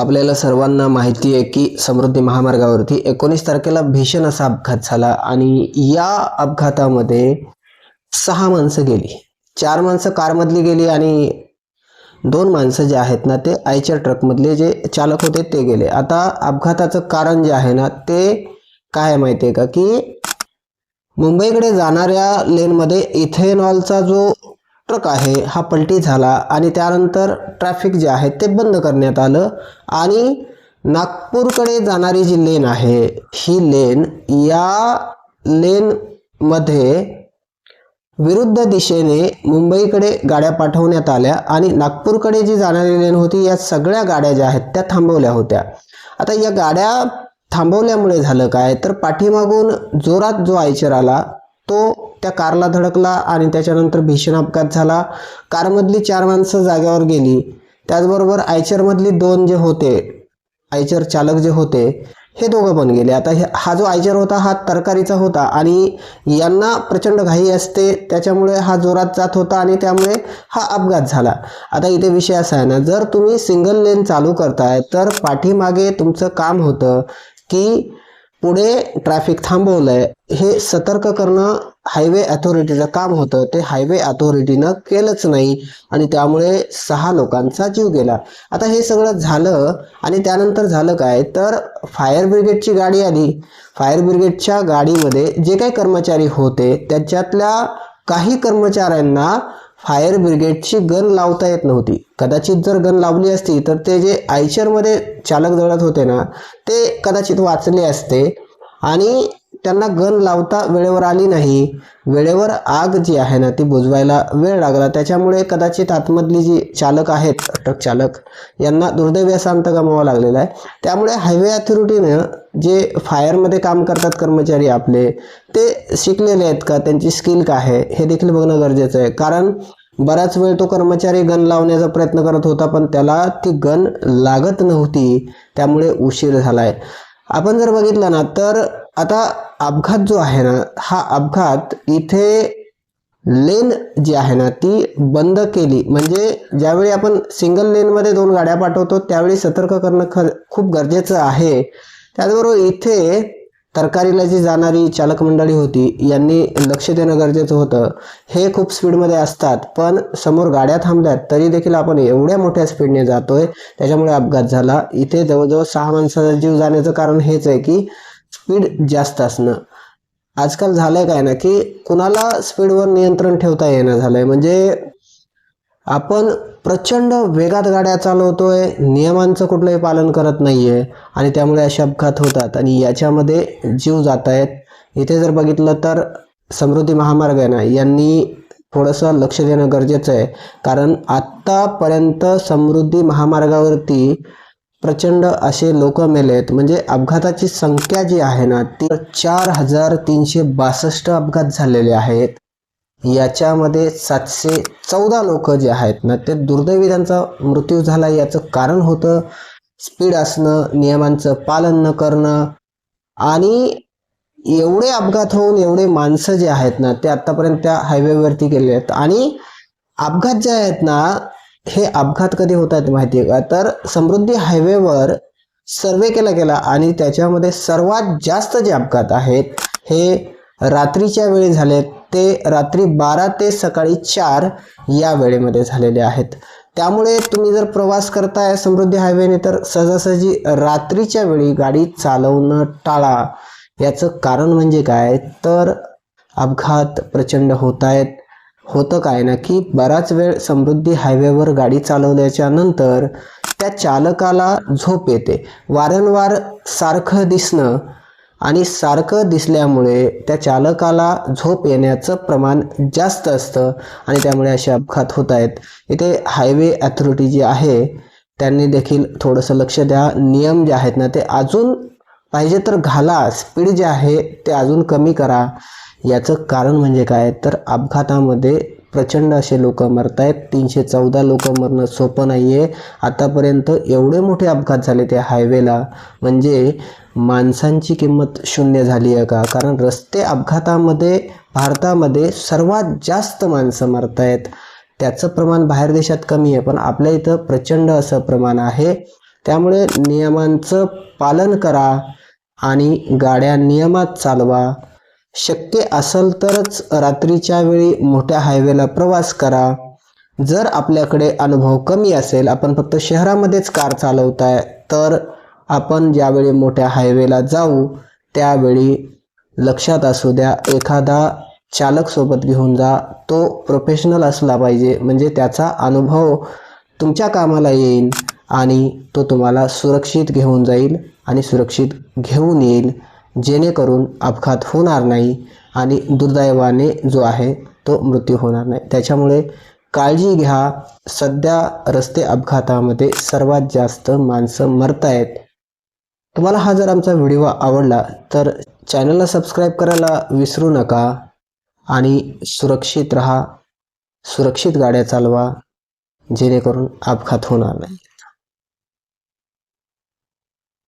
आपल्याला सर्वांना माहिती आहे की समृद्धी महामार्गावरती 19 तारखेला भीषण असा अपघात झाला आणि या अपघातामध्ये 6 माणसं गेली. 4 माणसं कारमधली गेली आणि 2 माणसं जे आहेत ना ते आयचर ट्रकमधले जे चालक होते ते गेले. आता अपघाताचं कारण जे आहे ना ते काय आहे माहिती आहे का की मुंबईकडे जाणाऱ्या लेनमध्ये इथेनॉलचा जो ट्रक आहे हा पलटी झाला आणि त्यानंतर ट्रॅफिक जे आहे ते बंद करण्यात आलं आणि नागपूरकडे जाणारी जी लेन आहे ही लेन या लेनमध्ये विरुद्ध दिशेने मुंबईकडे गाड्या पाठवण्यात आल्या आणि नागपूरकडे जी जाणारी लेन होती या सगळ्या गाड्या ज्या आहेत त्या थांबवल्या होत्या. आता या गाड्या थांबवल्यामुळे झालं काय तर पाठीमागून जोरात जो आयचर आला तो त्या कारला धडकला आणि त्याच्यानंतर भीषण अपघात झाला. कारमधली 4 माणसं जागेवर गेली. त्याचबरोबर आयचरमधली 2 जे होते आयचर चालक जे होते हे दोघं पण गेले. आता हा जो आयचर होता हा तरकारीचा होता आणि यांना प्रचंड घाई असते त्याच्यामुळे हा जोरात जात होता आणि त्यामुळे हा अपघात झाला. आता इथे विषय असा आहे ना जर तुम्ही सिंगल लेन चालू करताय तर पाठीमागे तुमचं काम होतं की पुढे ट्रॅफिक थांबवलंय हे सतर्क करणं हायवे अथॉरिटीचं काम होतं. ते हायवे अथॉरिटीनं केलंच नाही आणि त्यामुळे 6 लोकांचा जीव गेला. आता हे सगळं झालं आणि त्यानंतर झालं काय तर फायर ब्रिगेडची गाडी आली. फायर ब्रिगेडच्या गाडीमध्ये जे काही कर्मचारी होते त्याच्यातल्या काही कर्मचाऱ्यांना फायर ब्रिगेडची गन लावता येत नव्हती. कदाचित जर गन लावली असती तर ते जे आयचरमध्ये चालक जळत होते ना ते कदाचित वाचले असते आणि त्यांना गन लावता वेळेवर आली नाही. वेळेवर आग जी आहे ना ती बुझवायला वेळ लागला. त्याच्यामुळे कदाचित आतमधली जी चालक आहेत ट्रक चालक यांना दुर्दैवी असा अंत गमावा लागलेला आहे. त्यामुळे हायवे अथॉरिटीनं जे फायरमध्ये काम करतात कर्मचारी आपले ते शिकलेले आहेत का त्यांची स्किल काय आहे हे देखील बघणं गरजेचं आहे. कारण बराच वेळ तो कर्मचारी गन लावण्याचा प्रयत्न करत होता पण त्याला ती गन लागत नव्हती त्यामुळे उशीर झालाय. आपण जर बघितलं ना तर आता अपघात जो आहे ना हा अपघात इथे लेन जी आहे ना ती बंद केली म्हणजे ज्यावेळी आपण सिंगल लेनमध्ये 2 गाड्या पाठवतो त्यावेळी सतर्क करणं खूप गरजेचं आहे. त्याचबरोबर इथे तरकारीला जी जाणारी चालक मंडळी होती यांनी लक्ष देणं गरजेचं होतं. हे खूप स्पीडमध्ये असतात पण समोर गाड्या थांबल्यात तरी देखील आपण एवढ्या मोठ्या स्पीडने जातोय त्याच्यामुळे अपघात झाला. इथे जवळजवळ 6 माणसाचा जीव जाण्याचं कारण हेच आहे की स्पीड जास्त असणं. आजकाल झालंय काय ना की कुणाला स्पीडवर नियंत्रण ठेवता येणं झालंय म्हणजे आपण प्रचंड वेगात गाड्या चालवतोय नियमांचं कुठलंही पालन करत नाहीये आणि त्यामुळे असे अपघात होतात आणि याच्यामध्ये जीव जात आहेत. इथे जर बघितलं तर समृद्धी महामार्ग आहे ना यांनी थोडंसं लक्ष देणं गरजेचं आहे. कारण आत्तापर्यंत समृद्धी महामार्गावरती प्रचंड असे लोक मेलेत म्हणजे अपघाताची संख्या जी आहे ना ती 4362 अपघात झालेले आहेत. याच्यामध्ये 714 लोक जे आहेत ना ते दुर्दैवी त्यांचा मृत्यू झाला. याचं कारण होतं स्पीड असणं नियमांचं पालन न करणं आणि एवढे अपघात होऊन एवढे माणसं जे आहेत ना ते आतापर्यंत त्या हायवेवरती गेले आहेत. आणि अपघात जे आहेत ना हे अपघात कधी होत आहेत माहिती आहे का तर समृद्धी हायवेवर सर्वे केला गेला आणि त्याच्यामध्ये सर्वात जास्त जे अपघात आहेत हे रात्रीच्या वेळी झालेत. ते रात्री 12 ते सकाळी 4 या वेळेमध्ये झालेले आहेत. त्यामुळे तुम्ही जर प्रवास करताय समृद्धी हायवेने तर सहजासहजी रात्रीच्या वेळी गाडी चालवणं टाळा. याचं कारण म्हणजे काय तर अपघात प्रचंड होत आहेत. होतं काय ना की बराच वेळ समृद्धी हायवेवर गाडी चालवल्याच्या नंतर त्या चालकाला झोप येते. वारंवार सारखं दिसणं आणि सारखं दिसल्यामुळे त्या चालकाला झोप येण्याचं प्रमाण जास्त असतं आणि त्यामुळे असे अपघात होत आहेत. इथे हायवे अथॉरिटी जी आहे त्यांनी देखील थोडंसं लक्ष द्या. नियम जे आहेत ना ते अजून पाहिजे तर घाला. स्पीड जे आहे ते अजून कमी करा. याचं कारण म्हणजे काय तर अपघातामध्ये प्रचंड असे लोक मरत आहेत. 314 लोक मरणं सोपं नाही आहे. आतापर्यंत एवढे मोठे अपघात झाले त्या हायवेला म्हणजे माणसांची किंमत शून्य झाली आहे का. कारण रस्ते अपघातामध्ये भारतामध्ये सर्वात जास्त माणसं मरत आहेत. त्याचं प्रमाण बाहेर देशात कमी आहे पण आपल्या इथं प्रचंड असं प्रमाण आहे. त्यामुळे नियमांचं पालन करा आणि गाड्या नियमात चालवा. शक्य असेल तरच रात्रीच्या वेळी मोठ्या हायवेला प्रवास करा. जर आपल्याकडे अनुभव कमी असेल, आपण फक्त शहरामध्येच कार चालवताय, तर आपण ज्यावेळी मोठ्या हायवेला जाऊ त्यावेळी लक्षात असू द्या, एखादा चालक सोबत घेऊन जा. तो प्रोफेशनल असला पाहिजे, म्हणजे त्याचा अनुभव तुमच्या कामाला येईल आणि तो तुम्हाला सुरक्षित घेऊन जाईल आणि सुरक्षित घेऊन येईल, जेणेकरून अपघात होणार नाही आणि दुर्दैवाने जो आहे तो मृत्यू होणार नाही. त्याच्यामुळे काळजी घ्या. सध्या रस्ते अपघातामध्ये सर्वात जास्त माणसं मरतायत. तुम्हाला हा जर आमचा व्हिडिओ आवडला तर चॅनलला सबस्क्राईब करायला विसरू नका आणि सुरक्षित राहा, सुरक्षित गाड्या चालवा, जेणेकरून अपघात होणार नाही.